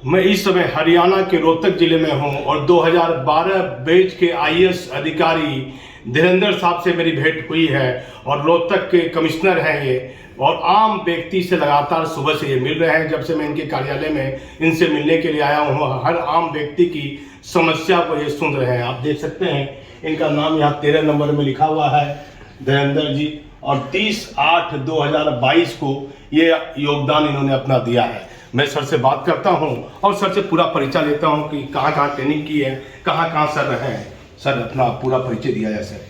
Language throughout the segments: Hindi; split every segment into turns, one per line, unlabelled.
मैं इस समय हरियाणा के रोहतक जिले में हूं और 2012 बैच के आईएएस अधिकारी धीरेंद्र साहब से मेरी भेंट हुई है और रोहतक के कमिश्नर हैं ये, और आम व्यक्ति से लगातार सुबह से ये मिल रहे हैं। जब से मैं इनके कार्यालय में इनसे मिलने के लिए आया हूँ, हर आम व्यक्ति की समस्या को ये सुन रहे हैं। आप देख सकते हैं इनका नाम यहाँ 13 नंबर में लिखा हुआ है, धीरेंद्र जी, और 30/8/2022 को ये योगदान इन्होंने अपना दिया है। मैं सर से बात करता हूं और सर से पूरा परिचय लेता हूं कि कहां ट्रेनिंग की है, कहां सर रहे हैं। सर अपना पूरा परिचय दिया जाए सर।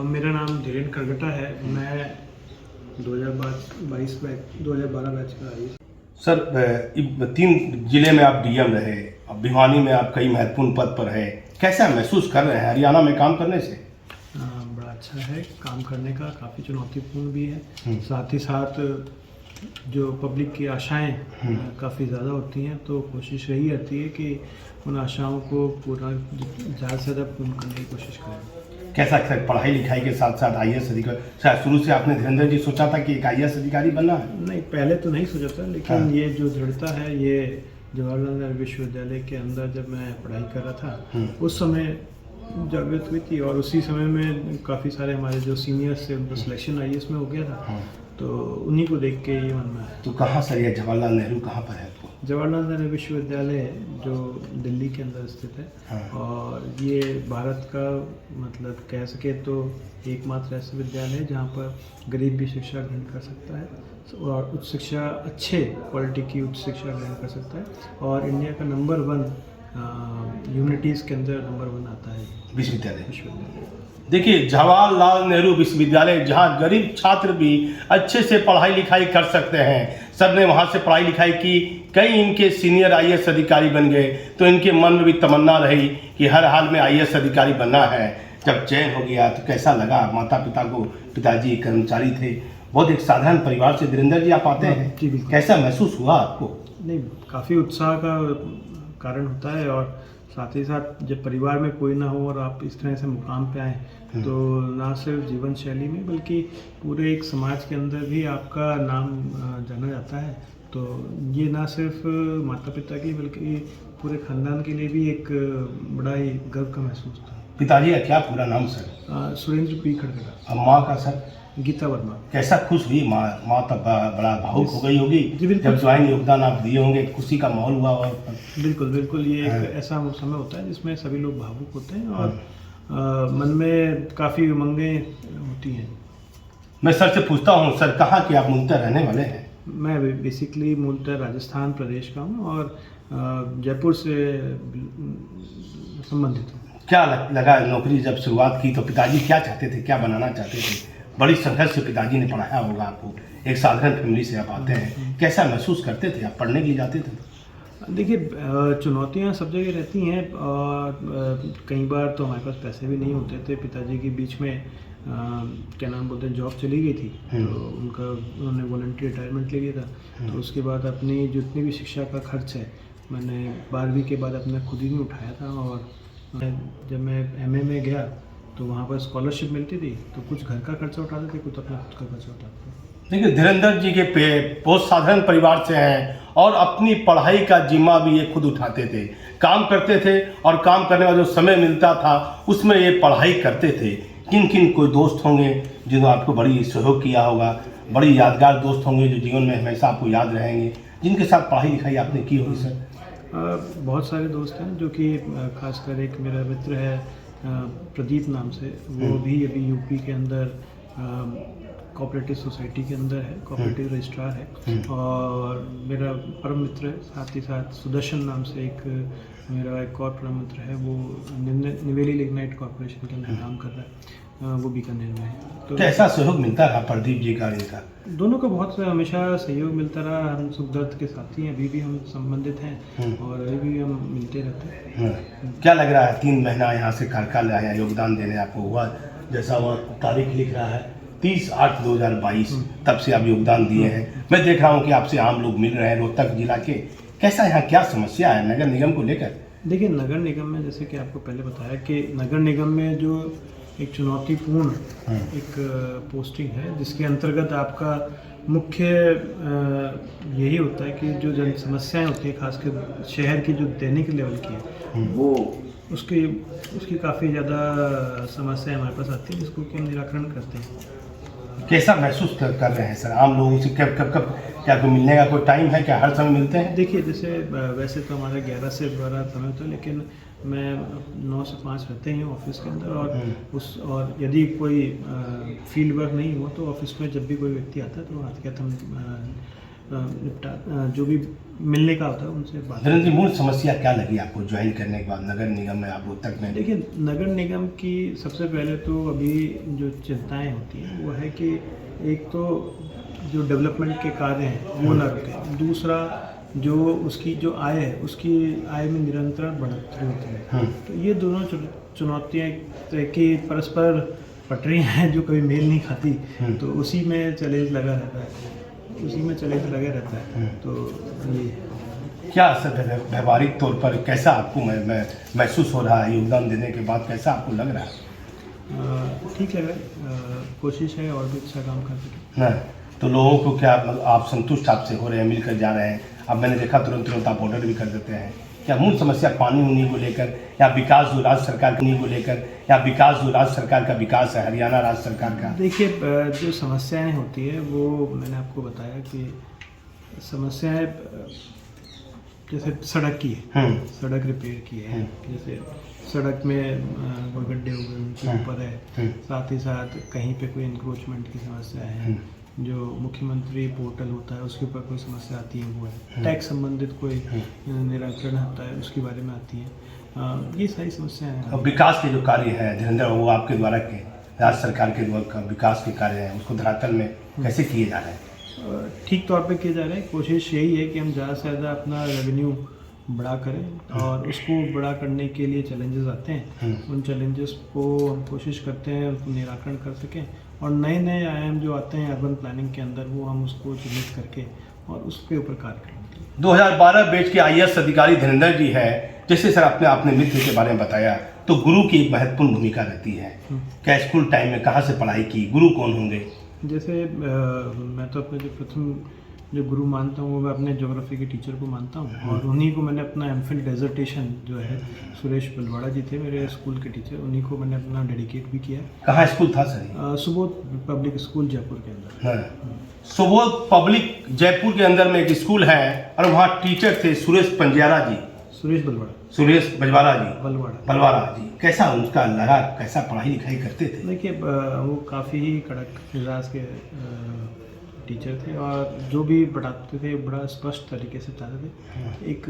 मेरा नाम धीरेन्द्र खरगटा है। मैं 2012 बैच का आई।
सर 3 जिले में आप डीएम रहे, अब भिवानी में आप कई महत्वपूर्ण पद पर है, कैसा महसूस कर रहे हैं हरियाणा में काम करने से?
बड़ा अच्छा है, काम करने का काफ़ी चुनौतीपूर्ण भी है। साथ ही साथ जो पब्लिक की आशाएं काफ़ी ज़्यादा होती हैं, तो कोशिश यही रहती है कि उन आशाओं को पूरा ज़्यादा से ज़्यादा पूर्ण करने की कोशिश करें।
कैसा सर पढ़ाई लिखाई के साथ साथ आईएएस अधिकारी, शायद शुरू से आपने धीरेंद्र जी सोचा था कि एक आईएएस अधिकारी बनना है?
नहीं, पहले तो नहीं सोचा था, लेकिन ये जो दृढ़ता है, ये जवाहरलाल नेहरू विश्वविद्यालय के अंदर जब मैं पढ़ाई कर रहा था उस समय जागृत हुई थी, और उसी समय में काफ़ी सारे हमारे जो सीनियर्स थे उनका सिलेक्शन आईएएस में हो गया था, तो उन्हीं को देख के ये मन में आया।
तो कहाँ सर ये जवाहरलाल नेहरू कहाँ पर है?
जवाहरलाल नेहरू विश्वविद्यालय जो दिल्ली के अंदर स्थित है, और ये भारत का मतलब कह सके तो एकमात्र ऐसा विद्यालय है जहाँ पर गरीब भी शिक्षा ग्रहण कर सकता है और उच्च शिक्षा, अच्छे क्वालिटी की उच्च शिक्षा ग्रहण कर सकता है, और इंडिया का नंबर 1 यूनिवर्सिटीज़ के अंदर नंबर 1 आता है विश्वविद्यालय।
देखिए, जवाहरलाल नेहरू विश्वविद्यालय जहां गरीब छात्र भी अच्छे से पढ़ाई लिखाई कर सकते हैं, सर ने वहां से पढ़ाई लिखाई की, कई इनके सीनियर आईएएस अधिकारी बन गए, तो इनके मन में भी तमन्ना रही कि हर हाल में आईएएस अधिकारी बनना है। जब चयन हो गया तो कैसा लगा? माता पिता को, पिताजी कर्मचारी थे, बहुत एक साधारण परिवार से धीरेंद्र जी आप आते हैं, कैसा महसूस हुआ आपको?
नहीं, काफ़ी उत्साह का कारण होता है, और साथ ही साथ जब परिवार में कोई ना हो और आप इस तरह से मुकाम पे आए, तो ना सिर्फ जीवन शैली में बल्कि पूरे एक समाज के अंदर भी आपका नाम जाना जाता है। तो ये ना सिर्फ माता पिता की बल्कि पूरे खानदान के लिए भी एक बड़ा ही गर्व का महसूस था।
पिताजी का क्या पूरा नाम सर?
सुरेंद्र पी खड़गटा।
और माँ का सर?
गीता वर्मा।
कैसा खुश हुई माँ तब बड़ा भावुक हो गई होगी जब ज्वाइन योगदान आप दिए होंगे, खुशी का माहौल हुआ? और
बिल्कुल ये एक ऐसा समय होता है जिसमें सभी लोग भावुक होते हैं और मन में काफ़ी उमंगें होती हैं।
मैं सर से पूछता हूँ, सर कहाँ के आप मूलतः रहने वाले हैं?
मैं बेसिकली मूलतः राजस्थान प्रदेश का हूँ और जयपुर से संबंधित हूँ। क्या
लगा नौकरी जब शुरुआत की तो पिताजी क्या चाहते थे, क्या बनाना चाहते थे? बड़ी संघर्ष से पिताजी ने पढ़ाया होगा आपको, एक साधारण फैमिली से आप आते हैं, कैसा महसूस करते थे? आप पढ़ने के लिए जाते थे?
देखिए, चुनौतियां सब जगह रहती हैं, और कई बार तो हमारे पास पैसे भी नहीं होते थे। पिताजी के बीच में क्या नाम बोलते हैं, जॉब चली गई थी, तो उन्होंने वॉलंटरी रिटायरमेंट ले लिया था। तो उसके बाद अपनी जितनी भी शिक्षा का खर्च है, मैंने 12वीं के बाद अपना खुद ही नहीं उठाया था, और जब मैं एमए में गया तो वहाँ पर स्कॉलरशिप मिलती थी, तो कुछ घर का खर्चा उठाते थे, कुछ अपना खुद का खर्चा उठाते थे।
देखिए, धीरेंद्र जी के बहुत साधारण परिवार से हैं और अपनी पढ़ाई का जिम्मा भी ये खुद उठाते थे, काम करते थे, और काम करने का जो समय मिलता था उसमें ये पढ़ाई करते थे। किन किन कोई दोस्त होंगे जिन्होंने आपको बड़ी सहयोग किया होगा, बड़ी यादगार दोस्त होंगे जो जीवन में हमेशा आपको याद रहेंगे, जिनके साथ पढ़ाई लिखाई आपने की होगी? सर
बहुत सारे दोस्त हैं, जो कि खासकर एक मेरा मित्र है प्रदीप नाम से, वो भी अभी यूपी के अंदर कोऑपरेटिव सोसाइटी के अंदर है, कोऑपरेटिव रजिस्ट्रार है, और मेरा परम मित्र है। साथ ही साथ सुदर्शन नाम से एक मेरा एक और परम मित्र है, वो निवेली लिग्नाइट कॉर्पोरेशन के अंदर काम कर रहा है, वो बीकानेर में है।
तो कैसा सहयोग मिलता रहा प्रदीप जी का? इनका
दोनों का बहुत हमेशा सहयोग मिलता रहा। हम सुख दर्द के साथी हैं, अभी भी हम संबंधित हैं और अभी भी हम मिलते रहते हैं।
क्या लग रहा है 3 महीना यहाँ से कार्यकाल आया, योगदान देने आपको हुआ, जैसा वह तारीख लिख रहा है 30/8/2022, तब से आप योगदान दिए हैं। मैं देख रहा हूँ कि आपसे आम लोग मिल रहे हैं रोहतक जिला के, कैसा यहाँ क्या समस्या है नगर निगम को लेकर?
देखिए, नगर निगम में जैसे कि आपको पहले बताया कि नगर निगम में जो एक चुनौतीपूर्ण एक पोस्टिंग है, जिसके अंतर्गत आपका मुख्य यही होता है कि जो जन समस्याएं होती है, खासकर शहर की जो दैनिक लेवल की है, वो उसकी काफ़ी ज़्यादा समस्याएं हमारे पास आती है, जिसको कि हम निराकरण करते हैं।
कैसा महसूस कर रहे हैं सर आम लोगों से? कब कब कब क्या कोई मिलने का कोई टाइम है, क्या हर समय मिलते हैं?
देखिए, जैसे वैसे तो हमारा 11 से 12 समय होता है, लेकिन मैं 9 से 5 रहते हैं ऑफिस के अंदर, और यदि कोई फील्ड वर्क नहीं हुआ तो ऑफिस में जब भी कोई व्यक्ति आता है तो हाथ के हाथ हम निपटा जो भी मिलने का होता है उनसे बात।
धीरेन्द्र जी, मूल समस्या क्या लगी आपको ज्वाइन करने के बाद नगर निगम में, आप रोहतक में?
देखिए, नगर निगम की सबसे पहले तो अभी जो चिंताएं होती हैं वो है कि एक तो जो डेवलपमेंट के कार्य हैं वो ना रुके, दूसरा जो उसकी जो आय है उसकी आय में निरंतर बढ़ोतरी होती है। तो ये दोनों चुनौतियाँ की परस्पर पटरियाँ हैं जो कभी मेल नहीं खाती, तो उसी में चैलेंज लगा रहता है। तो ये
क्या सर व्यवहारिक तौर पर कैसा आपको महसूस हो रहा है? योगदान देने के बाद कैसा आपको लग रहा है?
ठीक लग रहा है, कोशिश है और भी अच्छा काम कर सकें।
हाँ, तो लोगों को क्या आप संतुष्ट आपसे हो रहे हैं, मिलकर जा रहे हैं? अब मैंने देखा तुरंत आप ऑर्डर भी कर देते हैं। क्या मूल समस्या पानी उन्हीं को लेकर, या विकास जो राज्य सरकार उन्हीं को लेकर, या विकास जो राज्य सरकार का विकास है, हरियाणा राज्य सरकार का?
देखिए, जो समस्याएं होती है वो मैंने आपको बताया कि समस्याएं जैसे सड़क की है, सड़क रिपेयर की है, जैसे सड़क में कोई गड्ढे हो गए उनके ऊपर है, साथ ही साथ कहीं पे कोई इंक्रोचमेंट की समस्या है, जो मुख्यमंत्री पोर्टल होता है उसके ऊपर कोई समस्या आती है वो है, टैक्स संबंधित कोई निराकरण होता है उसके बारे में आती है, ये सारी समस्याएं हैं।
और विकास के जो कार्य हैं धीरेन्द्र, वो आपके द्वारा के राज्य सरकार के द्वारा विकास के कार्य हैं, उसको धरातल में कैसे किए जा रहे हैं?
ठीक तौर पे किए जा रहे हैं। कोशिश यही है कि हम ज़्यादा से ज़्यादा अपना रेवेन्यू बड़ा करें, और उसको बड़ा करने के लिए चैलेंजेस आते हैं, उन चैलेंजेस को हम कोशिश करते हैं उनको निराकरण कर सकें, और नए नए आयाम जो आते हैं अर्बन प्लानिंग के अंदर वो हम उसको चिन्हित करके और उसके ऊपर कार्य करें।
2012 बैच के IAS अधिकारी धीरेन्द्र जी है। जैसे सर अपने मित्र के बारे में बताया, तो गुरु की एक महत्वपूर्ण भूमिका रहती है। क्या स्कूल टाइम में कहाँ से पढ़ाई की, गुरु कौन होंगे?
जैसे मैं तो अपने जो प्रथम जो गुरु मानता हूँ वो मैं अपने ज्योग्राफी के टीचर को मानता हूँ, और उन्हीं को मैंने अपना एमफिल डेजर्टेशन जो है, सुरेश बलवाड़ा जी थे मेरे स्कूल के टीचर, उन्हीं को मैंने अपना डेडिकेट भी किया।
कहाँ स्कूल था sir?
Subodh public school Jaipur के अंदर।
सुबोध पब्लिक जयपुर के अंदर में एक स्कूल है, और वहाँ टीचर थे सुरेश बलवाड़ा जी। कैसा उनका लगा, कैसा पढ़ाई लिखाई करते थे?
देखिए, वो काफ़ी ही कड़क मिजाज के टीचर थे, और जो भी पढ़ाते थे बड़ा स्पष्ट तरीके से पढ़ाते थे। एक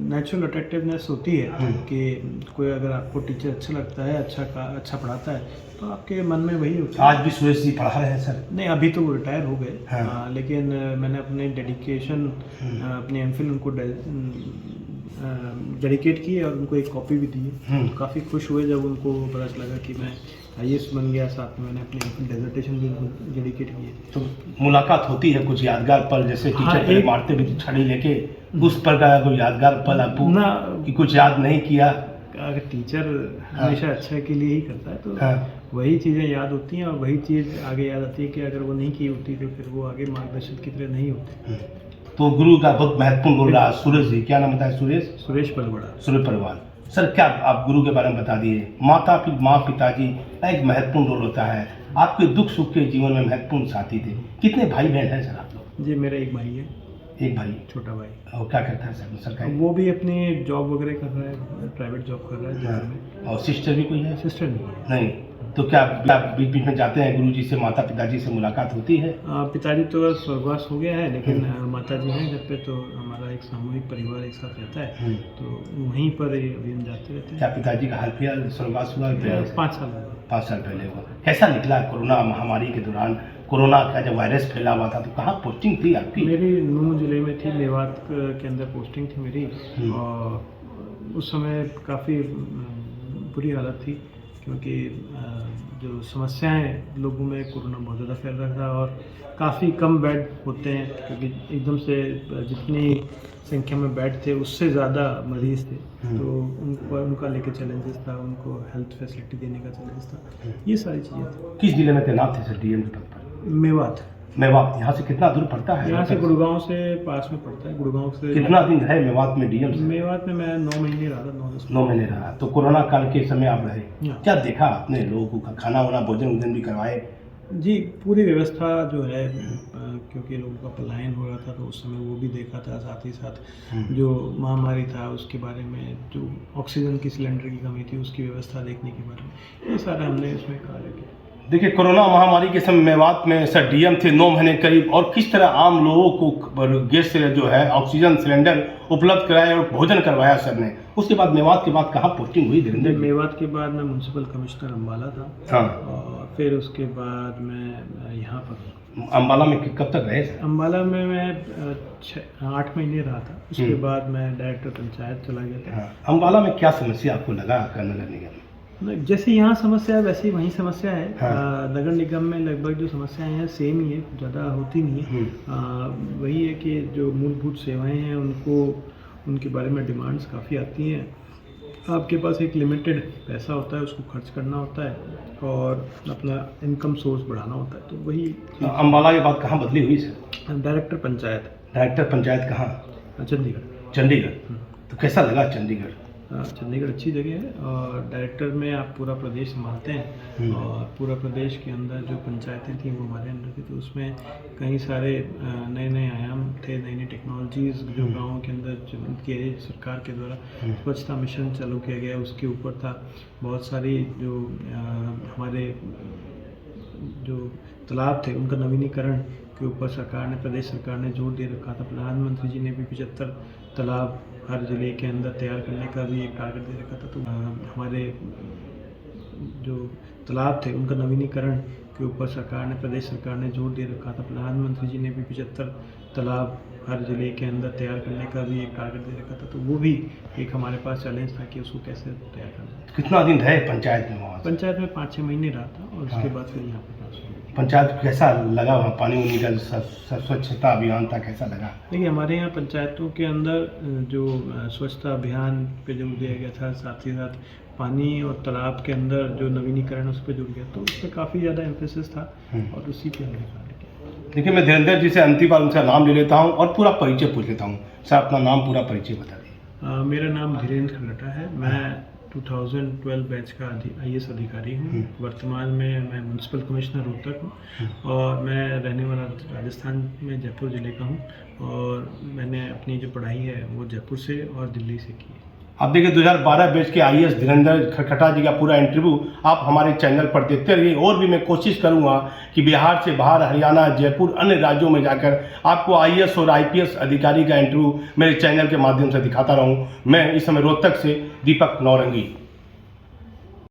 नेचुरल अट्रैक्टिवनेस होती है कि कोई अगर आपको टीचर अच्छा लगता है, अच्छा पढ़ाता है, तो आपके मन में वही होता है।
आज भी सुरेश जी पढ़ा रहे हैं सर?
नहीं, अभी तो वो रिटायर हो गए, लेकिन मैंने अपने डेडिकेशन अपने एमफिल उनको डेडिकेट किए और उनको एक कॉपी भी दी है। काफ़ी खुश हुए जब उनको पता लगा कि मैं IAS बन गया, साथ में मैंने अपने डेजर्टेशन भी डेडिकेट किए।
तो मुलाकात होती है कुछ यादगार पल, जैसे टीचर मारते भी छड़ी लेके, उस पर का कोई यादगार पल आपको
ना
कि कुछ याद नहीं किया?
अगर टीचर हमेशा अच्छा के लिए ही करता है तो वही चीज़ें याद होती हैं, और वही चीज़ आगे याद आती है कि अगर वो नहीं की होती तो फिर वो आगे मार्गदर्शक की तरह नहीं होती।
तो गुरु का बहुत महत्वपूर्ण रोल रहा। सुरेश जी, क्या नाम बताया?
सुरेश बलवाड़ा।
सर, क्या आप गुरु के बारे में बता दिए। माँ पिताजी का एक महत्वपूर्ण रोल होता है, आपके दुख सुख के जीवन में महत्वपूर्ण साथी थे। कितने भाई बहन हैं सर आप लोग?
जी, मेरा एक भाई है।
एक भाई?
छोटा भाई।
और क्या करता है सर? सरकारी?
वो भी अपनी जॉब वगैरह कर रहा है, प्राइवेट जॉब कर रहा है दिल्ली में।
और सिस्टर भी कोई है?
सिस्टर नहीं।
तो क्या बीच बीच में जाते हैं गुरु जी से, माता पिताजी से मुलाकात होती है?
पिताजी तो स्वर्गवास हो गया है, लेकिन माता जी हैं घर पे, तो हमारा एक सामूहिक परिवार एक साथ रहता है, तो वहीं पर अभी हम जाते रहते हैं।
क्या पिताजी का हाल फिलहाल स्वर्गवास हुआ?
5 साल
पहले हुआ। कैसा निकला कोरोना महामारी के दौरान? कोरोना का जब वायरस फैला हुआ था तो कहाँ पोस्टिंग थी आपकी?
मेरी नूंह जिले में थी, मेवात के अंदर पोस्टिंग थी मेरी, और उस समय काफ़ी बुरी हालत थी, क्योंकि जो समस्याएं लोगों में कोरोना बहुत ज़्यादा फैल रहा था और काफ़ी कम बेड होते हैं, क्योंकि एकदम से जितनी संख्या में बेड थे उससे ज़्यादा मरीज़ थे, तो उनका लेके चैलेंजेस था, उनको हेल्थ फैसिलिटी देने का चैलेंज था, ये सारी चीज़ें थी।
किस जिले में तैनात थे सर डीएम के पद पर?
मेवात।
मेवात यहाँ से कितना दूर पड़ता है?
यहाँ से गुड़गांव से पास में पड़ता है। गुड़गांव से
कितना दिन रहे मेवात में डीएम से?
मेवात में मैं 9 महीने रहा था,
9 महीने रहा। तो कोरोना काल के समय आप रहे,
हाँ।
क्या देखा आपने? लोगों को खाना वाना भोजन वोजन भी करवाए?
जी, पूरी व्यवस्था जो है, क्योंकि लोगों का पलायन हो रहा था तो उस समय वो भी देखा था, साथ ही साथ जो महामारी था उसके बारे में, जो ऑक्सीजन की सिलेंडर की कमी थी उसकी व्यवस्था देखने के बारे में, ये सारा हमने इसमें कार्य किया।
देखिए, कोरोना महामारी के समय मेवात में सर डीएम थे 9 महीने करीब, और किस तरह आम लोगों को गैस से जो है ऑक्सीजन सिलेंडर उपलब्ध कराया और भोजन करवाया सर ने। उसके बाद मेवात के बाद कहाँ पोस्टिंग हुई धीरेन्द्र?
मेवात के बाद मैं म्यूनसिपल कमिश्नर अम्बाला था।
हाँ।
और फिर उसके बाद मैं यहाँ पर
अम्बाला में कब तक रहे सर?
अम्बाला में मैं 8 महीने रहा था। उसके बाद मैं डायरेक्टर पंचायत चला गया था।
हाँ। अम्बाला में क्या समस्या आपको लगा नगर निगम में?
जैसे यहाँ समस्या है वैसे ही वहीं समस्या है।
हाँ।
नगर निगम में लगभग जो समस्याएं हैं सेम ही है, ज़्यादा होती नहीं है। वही है कि जो मूलभूत सेवाएं हैं उनके बारे में डिमांड्स काफ़ी आती हैं। आपके पास एक लिमिटेड पैसा होता है, उसको खर्च करना होता है और अपना इनकम सोर्स बढ़ाना होता है, तो वही।
अम्बाला के बाद कहाँ बदली हुई sir?
Director panchayat.
Director panchayat कहाँ?
चंडीगढ़।
चंडीगढ़। तो कैसा लगा चंडीगढ़?
चंडीगढ़ अच्छी जगह है, और डायरेक्टर में आप पूरा प्रदेश संभालते हैं, और पूरा प्रदेश के अंदर जो पंचायतें थी वो हमारे अंदर थी, तो उसमें कई सारे नए नए आयाम थे, नई नई टेक्नोलॉजीज़ जो गाँव के अंदर जो सरकार के द्वारा स्वच्छता मिशन चालू किया गया उसके ऊपर था। बहुत सारी जो हमारे जो तालाब थे उनका नवीनीकरण के ऊपर प्रदेश सरकार ने जोर दे रखा था। प्रधानमंत्री जी ने भी 75 तालाब हर जिले के अंदर तैयार करने का भी एक टारगेट दे रखा था। तो हमारे जो तालाब थे उनका नवीनीकरण के ऊपर प्रदेश सरकार ने जोर दे रखा था। प्रधानमंत्री जी ने भी 75 तालाब हर जिले के अंदर तैयार करने का भी एक टारगेट दे रखा था, तो वो भी एक हमारे पास चैलेंज था कि उसको कैसे तैयार करना।
कितना दिन रहे पंचायत में वहाँ?
पंचायत में 5-6 महीने रहा था, और उसके बाद फिर यहाँ पर ट्रांसफर।
पंचायत कैसा लगा वहाँ? पानी उनी का स्वच्छता अभियान था, कैसा लगा?
देखिए, हमारे यहाँ पंचायतों के अंदर जो स्वच्छता अभियान पे जोर दिया गया था, साथ ही साथ पानी और तालाब के अंदर जो नवीनीकरण उस पर जोर दिया, तो उस पर काफ़ी ज़्यादा एम्फेसिस था, और उसी पे हमने कार्य किया।
देखिए, मैं धीरेन्द्र जी से अंतिम बार उनका नाम ले लेता हूँ और पूरा परिचय पूछ लेता हूँ। सर, अपना नाम, पूरा परिचय बता दीजिए।
मेरा नाम धीरेन्द्र खंडटा है। मैं 2012 बैच का IAS अधिकारी हूँ। वर्तमान में मैं म्यूनसिपल कमिश्नर रोहतक हूँ, और मैं रहने वाला राजस्थान में जयपुर ज़िले का हूँ, और मैंने अपनी जो पढ़ाई है वो जयपुर से और दिल्ली से की है।
आप देखिए, 2012 बैच के IAS धीरेन्द्र खटखटा जी का पूरा इंटरव्यू आप हमारे चैनल पर देखते रहिए, और भी मैं कोशिश करूंगा कि बिहार से बाहर, हरियाणा, जयपुर, अन्य राज्यों में जाकर आपको IAS और IPS अधिकारी का इंटरव्यू मेरे चैनल के माध्यम से दिखाता रहूं। मैं इस समय रोहतक से दीपक नौरंगी।